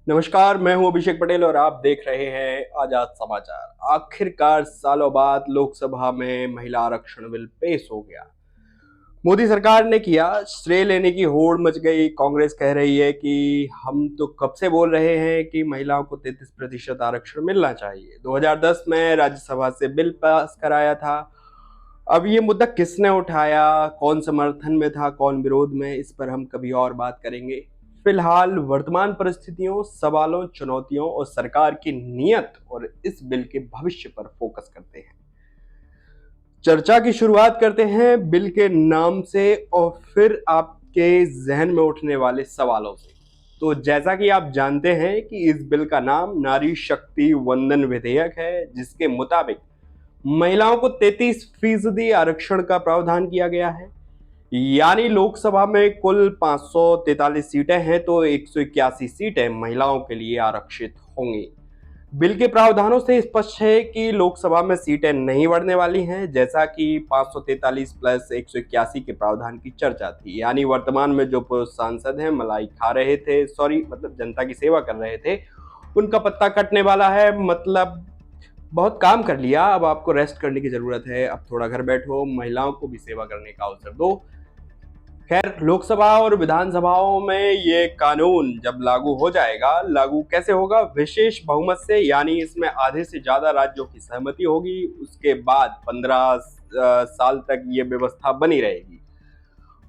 नमस्कार, मैं हूं अभिषेक पटेल और आप देख रहे हैं आजाद समाचार। आखिरकार सालों बाद लोकसभा में महिला आरक्षण बिल पेश हो गया। मोदी सरकार ने किया, श्रेय लेने की होड़ मच गई। कांग्रेस कह रही है कि हम तो कब से बोल रहे हैं कि महिलाओं को 33% आरक्षण मिलना चाहिए। 2010 में राज्यसभा से बिल पास कराया था। अब ये मुद्दा किसने उठाया, कौन समर्थन में था, कौन विरोध में, इस पर हम कभी और बात करेंगे। फिलहाल वर्तमान परिस्थितियों, सवालों, चुनौतियों और सरकार की नीयत और इस बिल के भविष्य पर फोकस करते हैं। चर्चा की शुरुआत करते हैं बिल के नाम से और फिर आपके जहन में उठने वाले सवालों से। तो जैसा कि आप जानते हैं कि इस बिल का नाम नारी शक्ति वंदन विधेयक है, जिसके मुताबिक महिलाओं को 33% आरक्षण का प्रावधान किया गया है। यानी लोकसभा में कुल 543 सीटें हैं तो 181 सीटें महिलाओं के लिए आरक्षित होंगी। बिल के प्रावधानों से स्पष्ट है कि लोकसभा में सीटें नहीं बढ़ने वाली हैं, जैसा कि 543 प्लस 181 के प्रावधान की चर्चा थी। यानी वर्तमान में जो पुरुष सांसद हैं मलाई खा रहे थे, मतलब जनता की सेवा कर रहे थे, उनका पत्ता कटने वाला है। मतलब बहुत काम कर लिया, अब आपको रेस्ट करने की जरूरत है। अब थोड़ा घर बैठो, महिलाओं को भी सेवा करने का अवसर दो। खैर, लोकसभा और विधानसभाओं में ये कानून जब लागू हो जाएगा, लागू कैसे होगा? विशेष बहुमत से, यानी इसमें आधे से ज्यादा राज्यों की सहमति होगी। उसके बाद 15 साल तक ये व्यवस्था बनी रहेगी।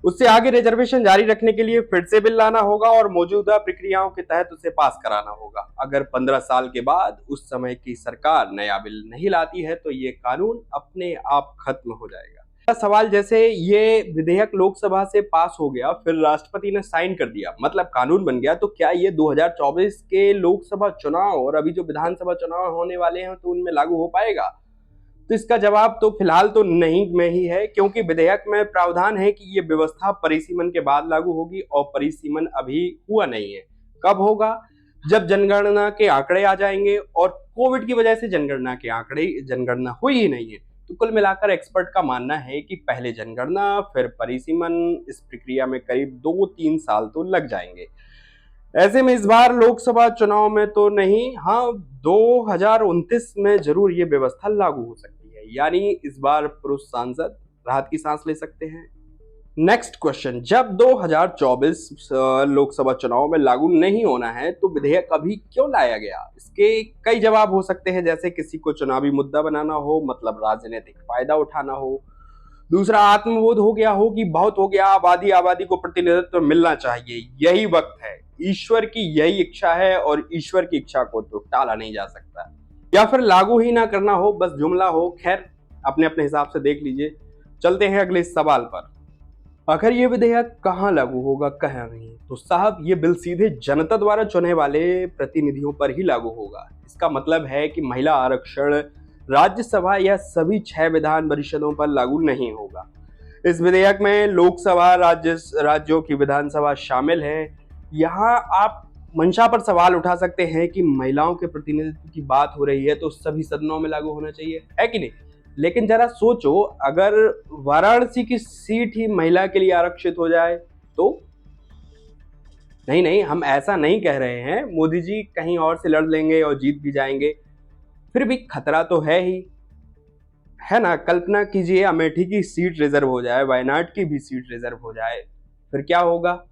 उससे आगे रिजर्वेशन जारी रखने के लिए फिर से बिल लाना होगा और मौजूदा प्रक्रियाओं के तहत उसे पास कराना होगा। अगर 15 साल के बाद उस समय की सरकार नया बिल नहीं लाती है तो ये कानून अपने आप खत्म हो जाएगा। सवाल, जैसे ये विधेयक लोकसभा से पास हो गया, फिर राष्ट्रपति ने साइन कर दिया, मतलब कानून बन गया, तो क्या ये 2024 के लोकसभा चुनाव और अभी जो विधानसभा चुनाव होने वाले हैं तो उनमें लागू हो पाएगा? तो इसका जवाब तो फिलहाल तो नहीं में ही है, क्योंकि विधेयक में प्रावधान है कि ये व्यवस्था परिसीमन के बाद लागू होगी और परिसीमन अभी हुआ नहीं है। कब होगा? जब जनगणना के आंकड़े आ जाएंगे, और कोविड की वजह से जनगणना हुई ही नहीं है। तो कुल मिलाकर एक्सपर्ट का मानना है कि पहले जनगणना फिर परिसीमन, इस प्रक्रिया में करीब 2-3 साल तो लग जाएंगे। ऐसे में इस बार लोकसभा चुनाव में तो नहीं, हाँ 2029 में जरूर ये व्यवस्था लागू हो सकती है। यानी इस बार पुरुष सांसद राहत की सांस ले सकते हैं। नेक्स्ट क्वेश्चन, जब 2024 लोकसभा चुनाव में लागू नहीं होना है तो विधेयक अभी क्यों लाया गया? इसके कई जवाब हो सकते हैं, जैसे किसी को चुनावी मुद्दा बनाना हो, मतलब राजनीतिक फायदा उठाना हो। दूसरा, आत्मबोध हो गया हो कि बहुत हो गया, आबादी को प्रतिनिधित्व मिलना चाहिए, यही वक्त है। ईश्वर की यही इच्छा है और ईश्वर की इच्छा को तो टाला नहीं जा सकता। या फिर लागू ही ना करना हो, बस जुमला हो। खैर, अपने अपने हिसाब से देख लीजिए। चलते हैं अगले सवाल पर। आखिर ये विधेयक कहाँ लागू होगा, कहाँ नहीं? तो साहब, ये बिल सीधे जनता द्वारा चुने वाले प्रतिनिधियों पर ही लागू होगा। इसका मतलब है कि महिला आरक्षण राज्यसभा या सभी 6 विधान परिषदों पर लागू नहीं होगा। इस विधेयक में लोकसभा, राज्यों की विधानसभा शामिल है। यहाँ आप मंशा पर सवाल उठा सकते हैं कि महिलाओं के प्रतिनिधित्व की बात हो रही है तो सभी सदनों में लागू होना चाहिए, है कि नहीं? लेकिन जरा सोचो, अगर वाराणसी की सीट ही महिला के लिए आरक्षित हो जाए तो? नहीं, हम ऐसा नहीं कह रहे हैं। मोदी जी कहीं और से लड़ लेंगे और जीत भी जाएंगे, फिर भी खतरा तो है ही, है ना? कल्पना कीजिए, अमेठी की सीट रिजर्व हो जाए, वायनाड की भी सीट रिजर्व हो जाए, फिर क्या होगा?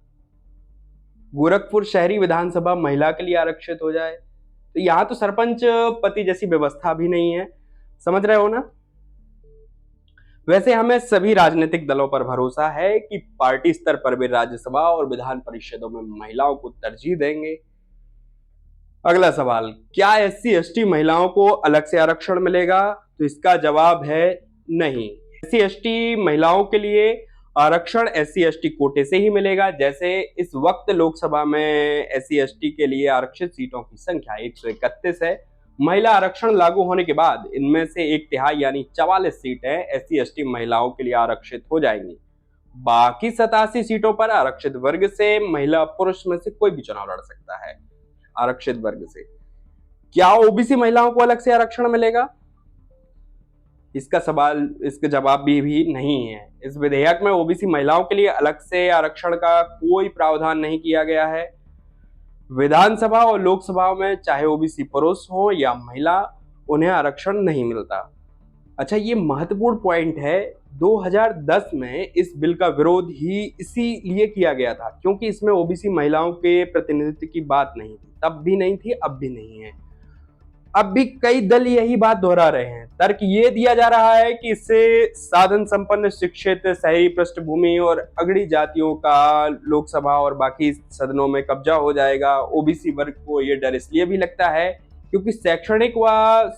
गोरखपुर शहरी विधानसभा महिला के लिए आरक्षित हो जाए तो यहां तो सरपंच पति जैसी व्यवस्था भी नहीं है। समझ रहे हो ना? वैसे हमें सभी राजनीतिक दलों पर भरोसा है कि पार्टी स्तर पर भी राज्यसभा और विधान परिषदों में महिलाओं को तरजीह देंगे। अगला सवाल, क्या SC/ST महिलाओं को अलग से आरक्षण मिलेगा? तो इसका जवाब है नहीं। SC/ST महिलाओं के लिए आरक्षण SC/ST कोटे से ही मिलेगा। जैसे इस वक्त लोकसभा में SC/ST के लिए आरक्षित सीटों की संख्या 131 है। महिला आरक्षण लागू होने के बाद इनमें से 1/3 यानी 44 सीटें SC/ST महिलाओं के लिए आरक्षित हो जाएंगी। बाकी 87 सीटों पर आरक्षित वर्ग से महिला पुरुष में से कोई भी चुनाव लड़ सकता है। आरक्षित वर्ग से क्या OBC महिलाओं को अलग से आरक्षण मिलेगा? इसका जवाब भी नहीं है। इस विधेयक में OBC महिलाओं के लिए अलग से आरक्षण का कोई प्रावधान नहीं किया गया है। विधानसभा और लोकसभा में चाहे ओबीसी पुरुष हो या महिला, उन्हें आरक्षण नहीं मिलता। अच्छा, ये महत्वपूर्ण पॉइंट है। 2010 में इस बिल का विरोध ही इसीलिए किया गया था क्योंकि इसमें ओबीसी महिलाओं के प्रतिनिधित्व की बात नहीं थी, तब भी नहीं थी, अब भी नहीं है। अब भी कई दल यही बात दोहरा रहे हैं। तर्क ये दिया जा रहा है कि इससे साधन संपन्न, शिक्षित, शहरी पृष्ठभूमि और अगड़ी जातियों का लोकसभा और बाकी सदनों में कब्जा हो जाएगा। ओबीसी वर्ग को ये डर इसलिए भी लगता है क्योंकि शैक्षणिक व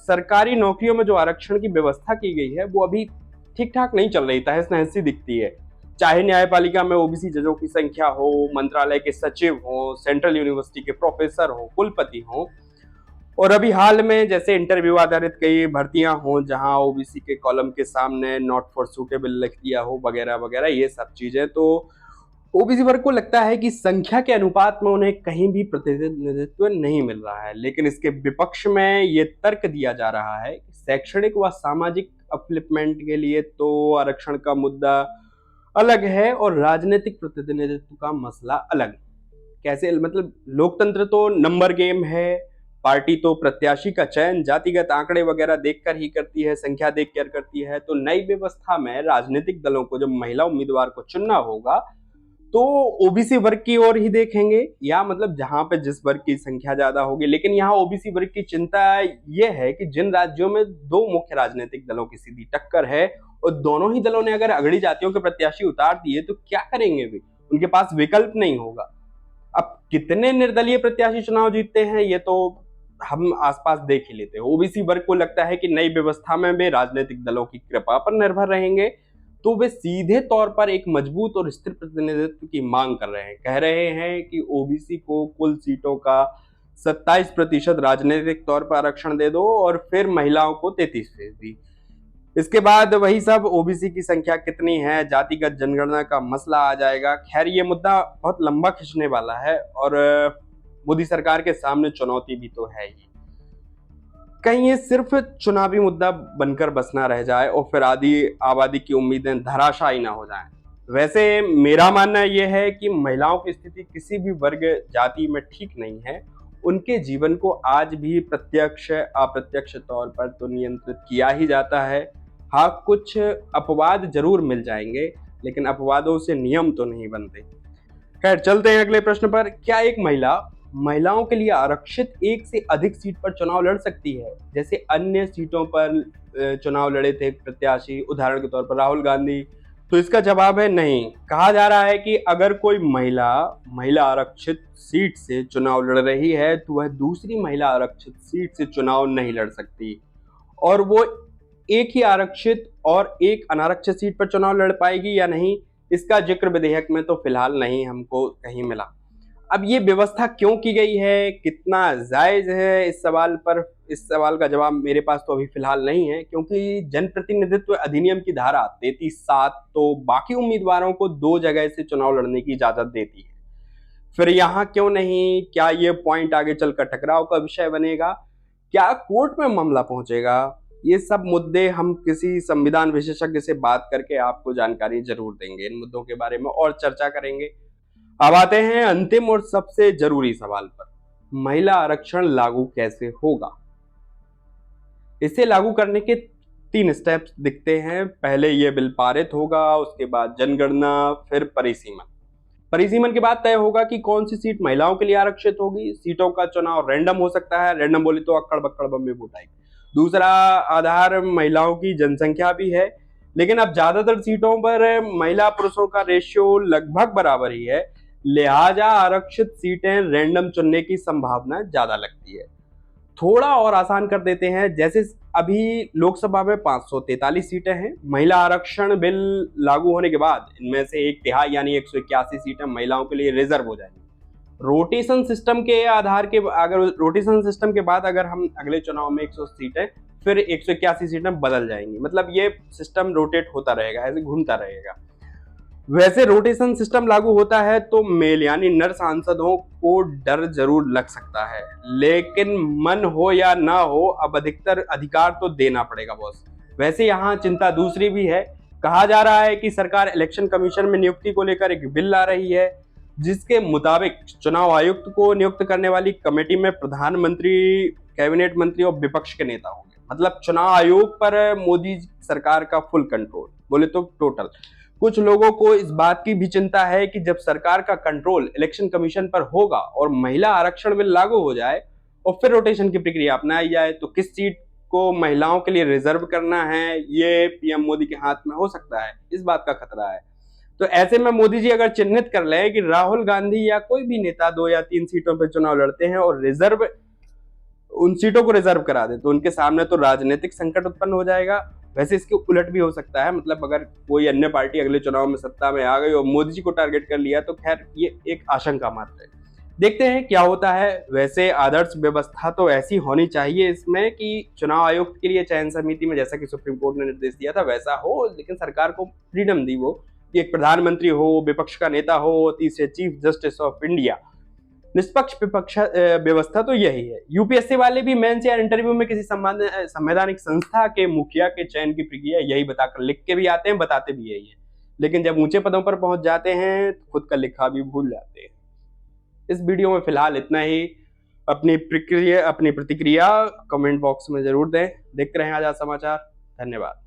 सरकारी नौकरियों में जो आरक्षण की व्यवस्था की गई है वो अभी ठीक ठाक नहीं चल रही, तहस नहस दिखती है। चाहे न्यायपालिका में ओबीसी जजों की संख्या हो, मंत्रालय के सचिव हो, सेंट्रल यूनिवर्सिटी के प्रोफेसर हो, कुलपति हो, और अभी हाल में जैसे इंटरव्यू आधारित कई भर्तियां हों जहां ओबीसी के कॉलम के सामने नॉट फॉर सूटेबल लिख दिया हो, वगैरह वगैरह, ये सब चीजें। तो ओबीसी वर्ग को लगता है कि संख्या के अनुपात में उन्हें कहीं भी प्रतिनिधित्व नहीं मिल रहा है। लेकिन इसके विपक्ष में ये तर्क दिया जा रहा है कि शैक्षणिक व सामाजिक अपलिफ्टमेंट के लिए तो आरक्षण का मुद्दा अलग है और राजनीतिक प्रतिनिधित्व का मसला अलग। कैसे? मतलब लोकतंत्र तो नंबर गेम है, पार्टी तो प्रत्याशी का चयन जातिगत आंकड़े वगैरह देखकर ही करती है, संख्या देखकर करती है। तो नई व्यवस्था में राजनीतिक दलों को जब महिला उम्मीदवार को चुनना होगा तो ओबीसी वर्ग की ओर ही देखेंगे, या मतलब जहां पे जिस वर्ग की संख्या ज्यादा होगी। लेकिन यहाँ ओबीसी वर्ग की चिंता यह है कि जिन राज्यों में दो मुख्य राजनीतिक दलों की सीधी टक्कर है और दोनों ही दलों ने अगर अगड़ी जातियों के प्रत्याशी उतार दिए तो क्या करेंगे वे? उनके पास विकल्प नहीं होगा। अब कितने निर्दलीय प्रत्याशी चुनाव जीतते हैं ये तो हम आसपास देख ही लेते हैं। ओबीसी वर्ग को लगता है कि नई व्यवस्था में वे राजनीतिक दलों की कृपा पर निर्भर रहेंगे, तो वे सीधे तौर पर एक मजबूत और स्थिर प्रतिनिधित्व की मांग कर रहे हैं। कह रहे हैं कि ओबीसी को कुल सीटों का 27% राजनीतिक तौर पर आरक्षण दे दो और फिर महिलाओं को 33%। इसके बाद वही सब ओबीसी की संख्या कितनी है, जातिगत जनगणना का मसला आ जाएगा। खैर, ये मुद्दा बहुत लंबा खिंचने वाला है और मोदी सरकार के सामने चुनौती भी तो है ही। कहीं ये सिर्फ चुनावी मुद्दा बनकर बस ना रह जाए और फिर आबादी की उम्मीदें धराशायी ना हो जाएं। वैसे मेरा मानना यह है कि महिलाओं की स्थिति किसी भी वर्ग जाति में ठीक नहीं है। उनके जीवन को आज भी प्रत्यक्ष अप्रत्यक्ष तौर पर तो नियंत्रित किया ही जाता है। हाँ, कुछ अपवाद जरूर मिल जाएंगे, लेकिन अपवादों से नियम तो नहीं बनते। खैर, चलते हैं अगले प्रश्न पर। क्या एक महिलाओं के लिए आरक्षित एक से अधिक सीट पर चुनाव लड़ सकती है, जैसे अन्य सीटों पर चुनाव लड़े थे प्रत्याशी, उदाहरण के तौर पर राहुल गांधी? तो इसका जवाब है नहीं। कहा जा रहा है कि अगर कोई महिला आरक्षित सीट से चुनाव लड़ रही है तो वह दूसरी महिला आरक्षित सीट से चुनाव नहीं लड़ सकती, और वो एक ही आरक्षित और एक अनारक्षित सीट पर चुनाव लड़ पाएगी या नहीं, इसका जिक्र विधेयक में तो फिलहाल नहीं हमको कहीं मिला। अब ये व्यवस्था क्यों की गई है, कितना जायज है, इस सवाल का जवाब मेरे पास तो अभी फिलहाल नहीं है, क्योंकि जनप्रतिनिधित्व अधिनियम की धारा 33(7) तो बाकी उम्मीदवारों को 2 जगह से चुनाव लड़ने की इजाजत देती है। फिर यहाँ क्यों नहीं? क्या ये पॉइंट आगे चलकर टकराव का विषय बनेगा? क्या कोर्ट में मामला पहुंचेगा? ये सब मुद्दे हम किसी संविधान विशेषज्ञ से बात करके आपको जानकारी जरूर देंगे। इन मुद्दों के बारे में और चर्चा करेंगे। अब आते हैं अंतिम और सबसे जरूरी सवाल पर। महिला आरक्षण लागू कैसे होगा? इसे लागू करने के 3 स्टेप्स दिखते हैं। पहले यह बिल पारित होगा, उसके बाद जनगणना, फिर परिसीमन के बाद तय होगा कि कौन सी सीट महिलाओं के लिए आरक्षित होगी। सीटों का चुनाव रैंडम हो सकता है, रैंडम बोले तो अक्कड़ बक्कड़ बम्बे वोट आएगी। दूसरा आधार महिलाओं की जनसंख्या भी है, लेकिन अब ज्यादातर सीटों पर महिला पुरुषों का रेशियो लगभग बराबर ही है, लिहाजा आरक्षित सीटें रैंडम चुनने की संभावना ज्यादा लगती है। थोड़ा और आसान कर देते हैं, जैसे अभी लोकसभा में 543 सीटें हैं। महिला आरक्षण बिल लागू होने के बाद इनमें से 1/3 यानी 181 सीटें महिलाओं के लिए रिजर्व हो जाएंगी। रोटेशन सिस्टम के बाद अगर हम अगले चुनाव में 100 सीटें, फिर 181 सीटें बदल जाएंगी। मतलब ये सिस्टम रोटेट होता रहेगा, ऐसे घूमता रहेगा। वैसे रोटेशन सिस्टम लागू होता है तो मेल यानी नर सांसदों को डर जरूर लग सकता है, लेकिन मन हो या ना हो, अब अधिकतर अधिकार तो देना पड़ेगा बॉस। वैसे यहाँ चिंता दूसरी भी है। कहा जा रहा है कि सरकार इलेक्शन कमीशन में नियुक्ति को लेकर एक बिल ला रही है। जिसके मुताबिक चुनाव आयुक्त को नियुक्त करने वाली कमेटी में प्रधानमंत्री, कैबिनेट मंत्री और विपक्ष के नेता होंगे। मतलब चुनाव आयोग पर मोदी सरकार का फुल कंट्रोल, बोले तो टोटल। कुछ लोगों को इस बात की भी चिंता है कि जब सरकार का कंट्रोल इलेक्शन कमीशन पर होगा और महिला आरक्षण बिल लागू हो जाए और फिर रोटेशन की प्रक्रिया अपनाई जाए, तो किस सीट को महिलाओं के लिए रिजर्व करना है, ये पीएम मोदी के हाथ में हो सकता है, इस बात का खतरा है। तो ऐसे में मोदी जी अगर चिन्हित कर लें कि राहुल गांधी या कोई भी नेता 2 या 3 सीटों पर चुनाव लड़ते हैं और रिजर्व उन सीटों को रिजर्व करा दे, तो उनके सामने तो राजनीतिक संकट उत्पन्न हो जाएगा। वैसे इसके उलट भी हो सकता है, मतलब अगर कोई अन्य पार्टी अगले चुनाव में सत्ता में आ गई और मोदी जी को टारगेट कर लिया, तो खैर ये एक आशंका मात्र है। देखते हैं क्या होता है। वैसे आदर्श व्यवस्था तो ऐसी होनी चाहिए इसमें कि चुनाव आयुक्त के लिए चयन समिति में, जैसा कि सुप्रीम कोर्ट ने निर्देश दिया था, वैसा हो, लेकिन सरकार को फ्रीडम दी वो कि एक प्रधानमंत्री हो, विपक्ष का नेता हो, तीसरे चीफ जस्टिस ऑफ इंडिया। निष्पक्ष विपक्ष व्यवस्था तो यही है। यूपीएससी वाले भी मेंस या इंटरव्यू में किसी संवैधानिक संस्था के मुखिया के चयन की प्रक्रिया यही बताकर लिख के भी आते हैं, बताते भी यही है, लेकिन जब ऊंचे पदों पर पहुंच जाते हैं तो खुद का लिखा भी भूल जाते हैं। इस वीडियो में फिलहाल इतना ही। अपनी प्रतिक्रिया कमेंट बॉक्स में जरूर दें। देखते रहें आजाद समाचार। धन्यवाद।